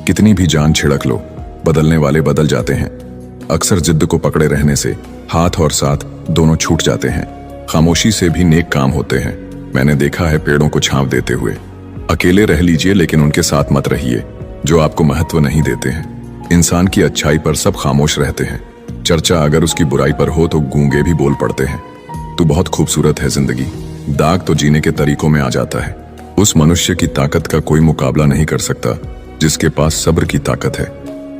कितनी भी जान छिड़क लो, बदलने वाले बदल जाते हैं। अक्सर जिद्द को पकड़े रहने से हाथ और साथ दोनों छूट जाते हैं। खामोशी से भी नेक काम होते हैं। मैंने देखा है पेड़ों को छांव देते हुए। अकेले रह लीजिए लेकिन उनके साथ मत रहिए जो आपको महत्व नहीं देते हैं। इंसान की अच्छाई पर सब खामोश रहते हैं। चर्चा अगर उसकी बुराई पर हो तो गूंगे भी बोल पड़ते हैं। तू बहुत खूबसूरत है जिंदगी, दाग तो जीने के तरीकों में आ जाता है। उस मनुष्य की ताकत का कोई मुकाबला नहीं कर सकता जिसके पास सब्र की ताकत है।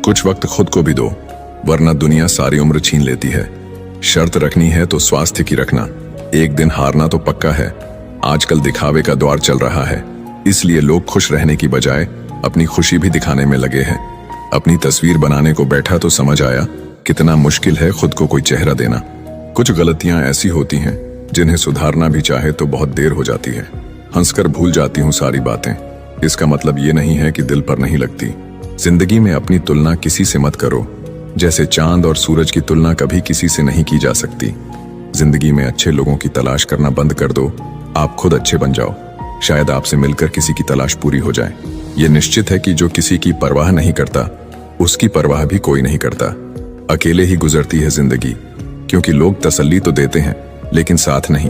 कुछ वक्त खुद को भी दो, वरना दुनिया सारी उम्र छीन लेती है। शर्त रखनी है तो स्वास्थ्य की रखना। एक दिन हारना तो पक्का है। आजकल दिखावे का दौर चल रहा है, इसलिए लोग खुश रहने की बजाय अपनी खुशी भी दिखाने में लगे हैं। अपनी तस्वीर बनाने को बैठा तो समझ आया कितना मुश्किल है खुद को कोई चेहरा देना। कुछ गलतियां ऐसी होती हैं जिन्हें सुधारना भी चाहे तो बहुत देर हो जाती है। हंसकर भूल जाती हूँ सारी बातें, इसका मतलब ये नहीं है कि दिल पर नहीं लगती। जिंदगी में अपनी तुलना किसी से मत करो, जैसे चांद और सूरज की तुलना कभी किसी से नहीं की जा सकती। जिंदगी में अच्छे लोगों की तलाश करना बंद कर दो, आप खुद अच्छे बन जाओ। शायद आपसे मिलकर किसी की तलाश पूरी हो जाए। ये निश्चित है कि जो किसी की परवाह नहीं करता उसकी परवाह भी कोई नहीं करता। अकेले ही गुजरती है जिंदगी, क्योंकि लोग तसल्ली तो देते हैं लेकिन साथ नहीं।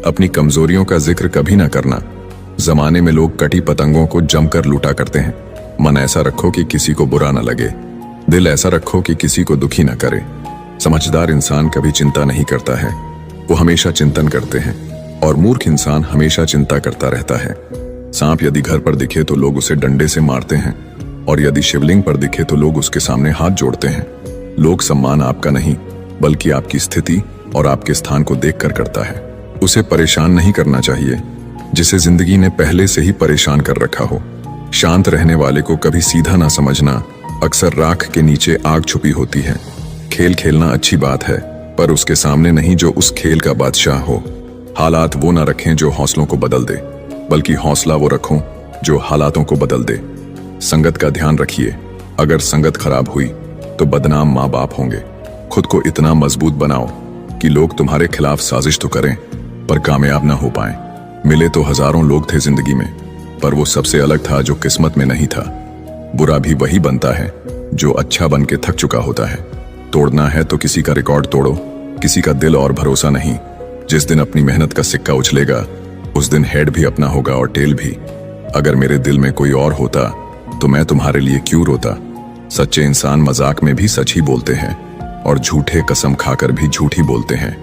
अपनी कमजोरियों का जिक्र कभी ना करना। जमाने में लोग कटी पतंगों को जमकर लूटा करते हैं। मन ऐसा रखो कि किसी को बुरा ना लगे, दिल ऐसा रखो कि किसी को दुखी ना करे। समझदार इंसान कभी चिंता नहीं करता है, वो हमेशा चिंतन करते हैं, और मूर्ख इंसान हमेशा चिंता करता रहता है। सांप यदि घर पर दिखे तो लोग उसे डंडे से मारते हैं, और यदि शिवलिंग पर दिखे तो लोग उसके सामने हाथ जोड़ते हैं। लोक सम्मान आपका नहीं बल्कि आपकी स्थिति और आपके स्थान को देखकर करता है। उसे परेशान नहीं करना चाहिए जिसे जिंदगी ने पहले से ही परेशान कर रखा हो। शांत रहने वाले को कभी सीधा ना समझना, अक्सर राख के नीचे आग छुपी होती है। खेल खेलना अच्छी बात है, पर उसके सामने नहीं जो उस खेल का बादशाह हो। हालात वो ना रखें जो हौसलों को बदल दे, बल्कि हौसला वो रखो जो हालातों को बदल दे। संगत का ध्यान रखिए, अगर संगत खराब हुई तो बदनाम माँ बाप होंगे। खुद को इतना मजबूत बनाओ कि लोग तुम्हारे खिलाफ साजिश तो करें पर कामयाब ना हो पाए। मिले तो हजारों लोग थे जिंदगी में, पर वो सबसे अलग था जो किस्मत में नहीं था। बुरा भी वही बनता है जो अच्छा बन के थक चुका होता है। तोड़ना है तो किसी का रिकॉर्ड तोड़ो, किसी का दिल और भरोसा नहीं। जिस दिन अपनी मेहनत का सिक्का उछलेगा उस दिन हेड भी अपना होगा और टेल भी। अगर मेरे दिल में कोई और होता तो मैं तुम्हारे लिए क्यों रोता। सच्चे इंसान मजाक में भी सच ही बोलते हैं और झूठे कसम खाकर भी झूठ ही बोलते हैं।